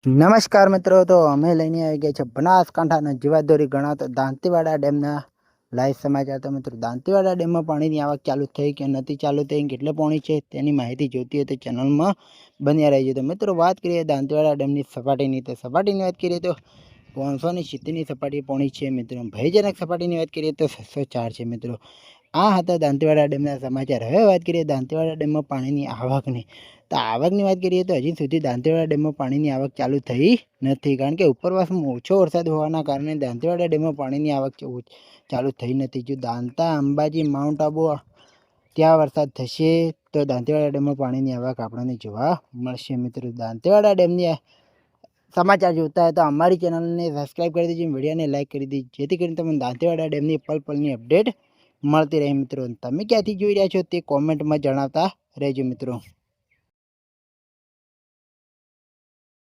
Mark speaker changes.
Speaker 1: નમસ્કાર મિત્રો, તો અમે લઈને આવી ગયા છે બનાસકાંઠાના જીવાદોરી ગણાતો દાંતીવાડા ડેમના લાઈવ સમાચાર। તો મિત્રો, દાંતીવાડા ડેમમાં પાણીની આવક ચાલુ થઈ કે નથી ચાલુ થઈ, કેટલે પાણી છે તેની માહિતી જોતી હોય તો ચેનલમાં બન્યા રહેજો। તો મિત્રો, વાત કરીએ દાંતીવાડા ડેમની સપાટીની, તો સપાટીની વાત કરીએ તો 570ની સપાટી પાણી છે મિત્રો। ભયજનક સપાટીની વાત કરીએ તો 604 છે મિત્રો। આ હતા દાંતીવાડા ડેમના સમાચાર। હવે વાત કરીએ દાંતીવાડા ડેમમાં પાણીની આવકની, તો આવકની વાત કરીએ તો હજી સુધી દાંતીવાડા ડેમમાં પાણીની આવક ચાલુ થઈ નથી, કારણ કે ઉપરવાસમાં ઓછો વરસાદ હોવાના કારણે દાંતીવાડા ડેમમાં પાણીની આવક ચાલુ થઈ નથી। જો દાંતા, અંબાજી, માઉન્ટ આબુ ત્યાં વરસાદ થશે તો દાંતીવાડા ડેમમાં પાણીની આવક આપણને જોવા મળશે મિત્રો। દાંતીવાડા ડેમની સમાચાર જોતા હોય તો અમારી ચેનલને સબસ્ક્રાઈબ કરી દેજો, વિડીયોને લાઈક કરી દેજો, જેથી કરીને તમને દાંતીવાડા ડેમની પલ પલની અપડેટ મળતી રહે મિત્રો। તમે ક્યાંથી જોઈ રહ્યા છો તે કોમેન્ટમાં જણાવતા રહેજો મિત્રો।